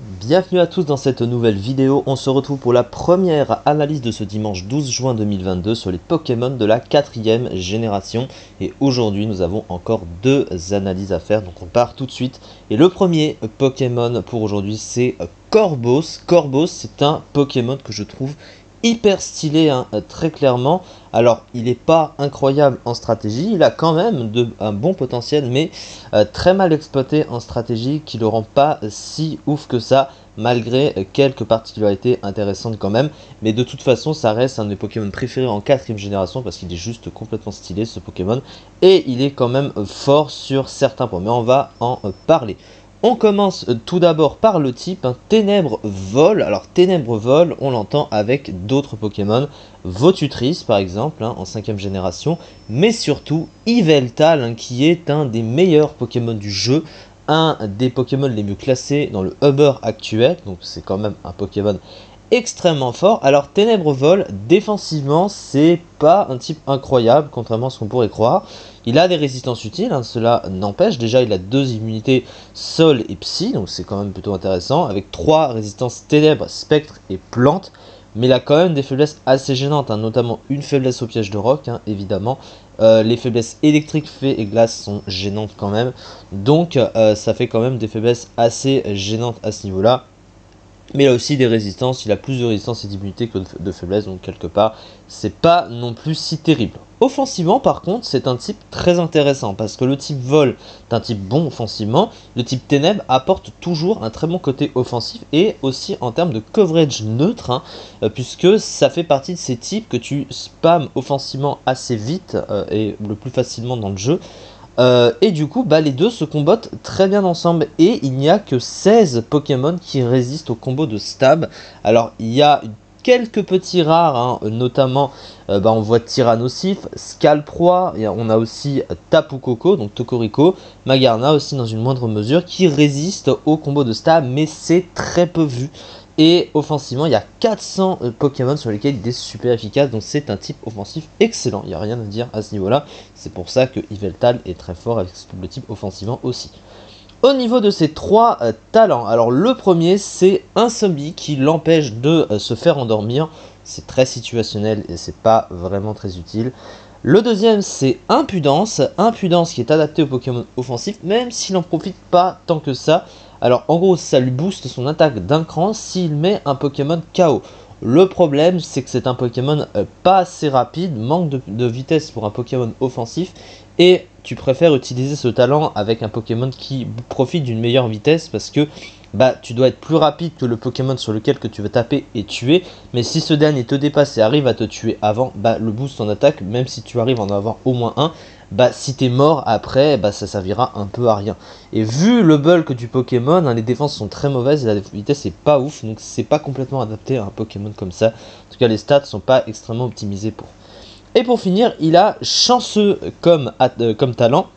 Bienvenue à tous dans cette nouvelle vidéo. On se retrouve pour la première analyse de ce dimanche 12 juin 2022 sur les Pokémon de la 4e génération. Et aujourd'hui, nous avons encore deux analyses à faire, donc on part tout de suite. Et le premier Pokémon pour aujourd'hui, c'est Corboss. Corboss, c'est un Pokémon que je trouve hyper stylé, hein, très clairement. Alors, il n'est pas incroyable en stratégie, il a quand même un bon potentiel, mais très mal exploité en stratégie, qui le rend pas si ouf que ça, malgré quelques particularités intéressantes quand même. Mais de toute façon, ça reste un de mes Pokémon préférés en 4e génération, parce qu'il est juste complètement stylé ce Pokémon, et il est quand même fort sur certains points, mais on va en parler. On commence tout d'abord par le type, Ténèbres Vol. Alors Ténèbres Vol, on l'entend avec d'autres Pokémon, Votutrice par exemple, en 5e génération, mais surtout Yveltal, qui est un des meilleurs Pokémon du jeu, un des Pokémon les mieux classés dans le Uber actuel, donc c'est quand même un Pokémon extrêmement fort. Alors Ténèbres Vol, défensivement, c'est pas un type incroyable, contrairement à ce qu'on pourrait croire. Il a des résistances utiles, cela n'empêche. Déjà, il a 2 immunités sol et psy, donc c'est quand même plutôt intéressant, avec 3 résistances ténèbres, spectre et plantes. Mais il a quand même des faiblesses assez gênantes, notamment une faiblesse au piège de roc, évidemment. Les faiblesses électriques, feu et glace sont gênantes quand même. Donc ça fait quand même des faiblesses assez gênantes à ce niveau-là. Mais il a aussi des résistances, il a plus de résistance et d'immunité que de faiblesse, donc quelque part, c'est pas non plus si terrible. Offensivement, par contre, c'est un type très intéressant, parce que le type vol est un type bon offensivement, le type ténèbres apporte toujours un très bon côté offensif, et aussi en termes de coverage neutre, puisque ça fait partie de ces types que tu spams offensivement assez vite, et le plus facilement dans le jeu. Et du coup, les deux se combattent très bien ensemble. Et il n'y a que 16 Pokémon qui résistent au combo de stab. Alors, il y a quelques petits rares, notamment, on voit Tyrannosif, Scalproie, et on a aussi Tapu Koko, donc Tokorico, Magarna aussi dans une moindre mesure, qui résistent au combo de stab, mais c'est très peu vu. Et offensivement, il y a 400 Pokémon sur lesquels il est super efficace, donc c'est un type offensif excellent, il n'y a rien à dire à ce niveau-là. C'est pour ça que Yveltal est très fort avec ce double type offensivement aussi. Au niveau de ces 3 talents, alors le premier c'est Insomnie qui l'empêche de se faire endormir. C'est très situationnel et c'est pas vraiment très utile. Le deuxième c'est Impudence, Impudence qui est adapté aux Pokémon offensifs, même s'il n'en profite pas tant que ça. Alors en gros ça lui booste son attaque d'un cran s'il met un Pokémon KO. Le problème c'est que c'est un Pokémon pas assez rapide, manque de vitesse pour un Pokémon offensif, et tu préfères utiliser ce talent avec un Pokémon qui profite d'une meilleure vitesse, parce que tu dois être plus rapide que le Pokémon sur lequel que tu veux taper et tuer. Mais si ce dernier te dépasse et arrive à te tuer avant, le boost en attaque, même si tu arrives à en avoir au moins un, si t'es mort après, ça servira un peu à rien. Et vu le bulk du Pokémon, les défenses sont très mauvaises et la vitesse est pas ouf, donc c'est pas complètement adapté à un Pokémon comme ça. En tout cas, les stats sont pas extrêmement optimisés pour. Et pour finir, il a Chanceux comme talent,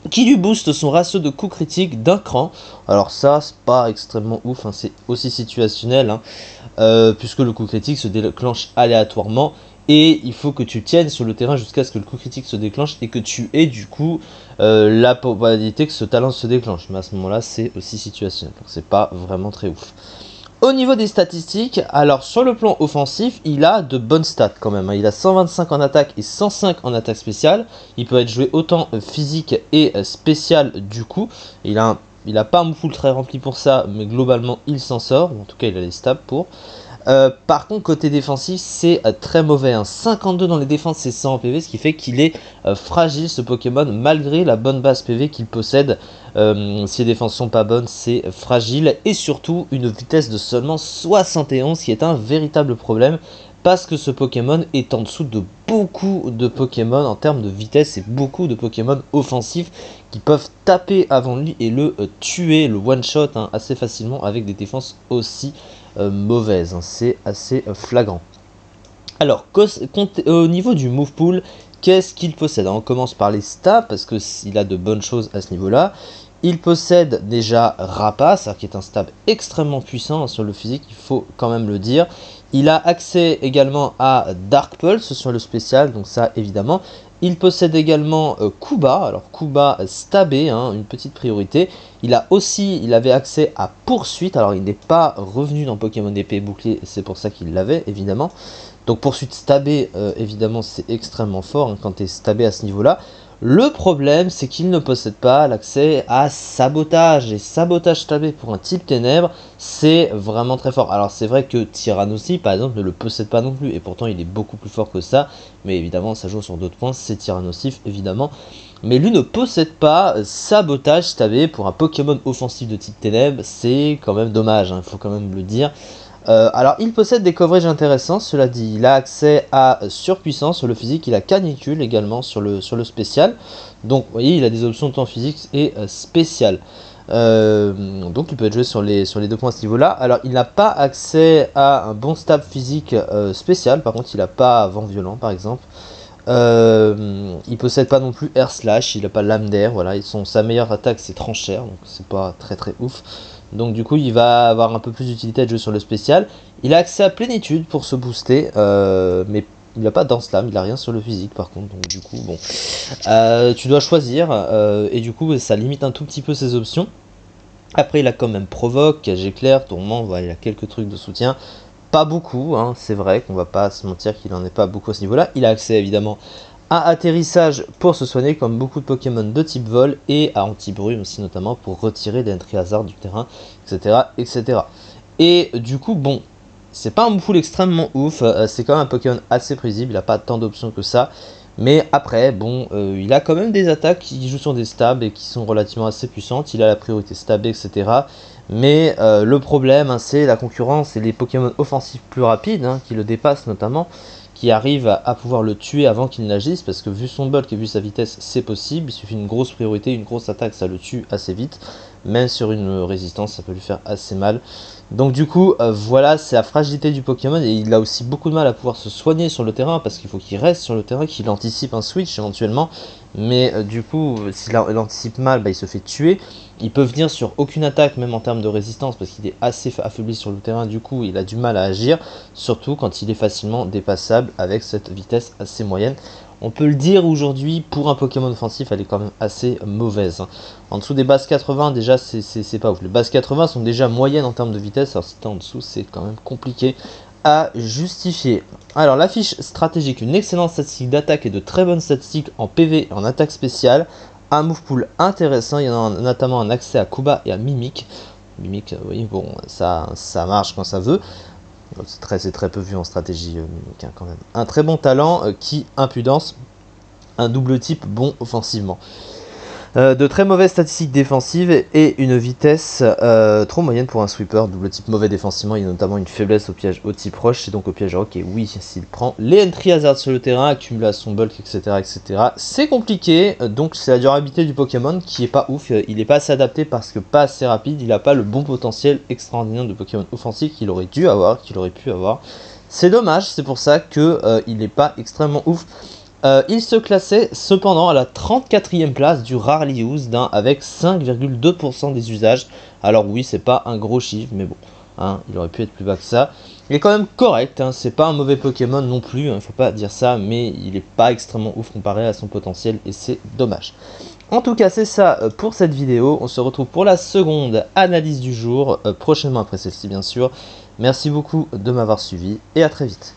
qui lui booste son ratio de coups critiques d'un cran. Alors ça, c'est pas extrêmement ouf, c'est aussi situationnel, puisque le coup critique se déclenche aléatoirement, et il faut que tu tiennes sur le terrain jusqu'à ce que le coup critique se déclenche, et que tu aies du coup la probabilité que ce talent se déclenche. Mais à ce moment-là, c'est aussi situationnel, donc c'est pas vraiment très ouf. Au niveau des statistiques, alors sur le plan offensif, il a de bonnes stats quand même. Il a 125 en attaque et 105 en attaque spéciale. Il peut être joué autant physique et spécial du coup. Il a pas un move full très rempli pour ça, mais globalement il s'en sort. En tout cas, il a les stats pour. Par contre, côté défensif, c'est très mauvais. 52 dans les défenses et 100 en PV, ce qui fait qu'il est fragile ce Pokémon, malgré la bonne base PV qu'il possède. Si les défenses sont pas bonnes, c'est fragile. Et surtout, une vitesse de seulement 71, qui est un véritable problème, parce que ce Pokémon est en dessous de beaucoup de Pokémon en termes de vitesse, et beaucoup de Pokémon offensifs qui peuvent taper avant lui et le tuer, le one-shot assez facilement, avec des défenses aussi mauvaises. C'est assez flagrant. Alors, au niveau du move pool, qu'est-ce qu'il possède? On commence par les stats, parce qu'il a de bonnes choses à ce niveau-là. Il possède déjà Rapace, qui est un stab extrêmement puissant sur le physique, il faut quand même le dire. Il a accès également à Dark Pulse sur le spécial, donc ça évidemment. Il possède également Kuba, alors Kuba stabé, une petite priorité. Il avait accès à Poursuite, alors il n'est pas revenu dans Pokémon épée et bouclier, c'est pour ça qu'il l'avait évidemment. Donc Poursuite stabé, évidemment c'est extrêmement fort quand tu es stabé à ce niveau-là. Le problème, c'est qu'il ne possède pas l'accès à Sabotage. Et Sabotage stabé pour un type ténèbres, c'est vraiment très fort. Alors c'est vrai que Tyrannossi, par exemple, ne le possède pas non plus. Et pourtant, il est beaucoup plus fort que ça. Mais évidemment, ça joue sur d'autres points. C'est Tyrannosif, évidemment. Mais lui ne possède pas Sabotage stabé pour un Pokémon offensif de type ténèbres. C'est quand même dommage, il faut quand même le dire. Alors il possède des coverages intéressants, cela dit, il a accès à surpuissance sur le physique, il a canicule également sur le spécial, donc vous voyez il a des options tant physique et spécial, donc il peut être joué sur les 2 points à ce niveau là. Alors il n'a pas accès à un bon stab physique spécial, par contre il n'a pas vent violent par exemple. Il possède pas non plus air slash, il n'a pas lame d'air, voilà, sa meilleure attaque c'est tranchère, donc c'est pas très ouf. Donc du coup il va avoir un peu plus d'utilité à jouer sur le spécial. Il a accès à plénitude pour se booster, mais il n'a pas Danse Lame, il a rien sur le physique par contre, donc du coup bon, tu dois choisir, et du coup ça limite un tout petit peu ses options. Après il a quand même Provoque, Cage Éclair, Tourment, voilà, il a quelques trucs de soutien. Pas beaucoup, c'est vrai qu'on va pas se mentir qu'il n'en est pas beaucoup à ce niveau-là. Il a accès évidemment à Atterrissage pour se soigner comme beaucoup de Pokémon de type Vol et à Anti-Brume aussi notamment pour retirer des Entry Hazard du terrain, etc. etc. Et du coup, bon, c'est pas un full extrêmement ouf, c'est quand même un Pokémon assez prévisible, il n'a pas tant d'options que ça. Mais après, bon, il a quand même des attaques qui jouent sur des stabs et qui sont relativement assez puissantes. Il a la priorité stabée, etc. Mais le problème, c'est la concurrence et les Pokémon offensifs plus rapides, qui le dépassent notamment, qui arrivent à pouvoir le tuer avant qu'il n'agisse, parce que vu son bulk et vu sa vitesse, c'est possible. Il suffit d'une grosse priorité, une grosse attaque, ça le tue assez vite. Même sur une résistance, ça peut lui faire assez mal. Donc du coup, voilà, c'est la fragilité du Pokémon, et il a aussi beaucoup de mal à pouvoir se soigner sur le terrain, parce qu'il faut qu'il reste sur le terrain, qu'il anticipe un switch éventuellement. Mais du coup, s'il anticipe mal, il se fait tuer. Il peut venir sur aucune attaque, même en termes de résistance, parce qu'il est assez affaibli sur le terrain, du coup il a du mal à agir, surtout quand il est facilement dépassable avec cette vitesse assez moyenne. On peut le dire aujourd'hui, pour un Pokémon offensif, elle est quand même assez mauvaise. En dessous des bases 80, déjà, c'est pas ouf. Les bases 80 sont déjà moyennes en termes de vitesse, alors si t'es en dessous, c'est quand même compliqué à justifier. Alors, la fiche stratégique, une excellente statistique d'attaque et de très bonnes statistiques en PV et en attaque spéciale. Un move pool intéressant, il y en a notamment un accès à Kuba et à Mimic. Mimic, oui, bon, ça marche quand ça veut. C'est très peu vu en stratégie, Mimic, quand même. Un très bon talent, qui, impudence, un double type bon offensivement. De très mauvaises statistiques défensives et une vitesse trop moyenne pour un sweeper. Double type mauvais défensivement, il y a notamment une faiblesse au piège au type roche, et donc au piège rock. Et oui, s'il prend les entry hazard sur le terrain, accumule à son bulk, etc., c'est compliqué. Donc c'est la durabilité du Pokémon qui est pas ouf. Il est pas assez adapté parce que pas assez rapide. Il n'a pas le bon potentiel extraordinaire de Pokémon offensif qu'il aurait dû avoir, qu'il aurait pu avoir. C'est dommage, c'est pour ça que il n'est pas extrêmement ouf. Il se classait cependant à la 34e place du Rarely Used, avec 5,2% des usages. Alors oui, c'est pas un gros chiffre, mais bon, il aurait pu être plus bas que ça. Il est quand même correct, c'est pas un mauvais Pokémon non plus, il faut pas dire ça, mais il est pas extrêmement ouf comparé à son potentiel, et c'est dommage. En tout cas, c'est ça pour cette vidéo. On se retrouve pour la seconde analyse du jour, prochainement après celle-ci bien sûr. Merci beaucoup de m'avoir suivi, et à très vite.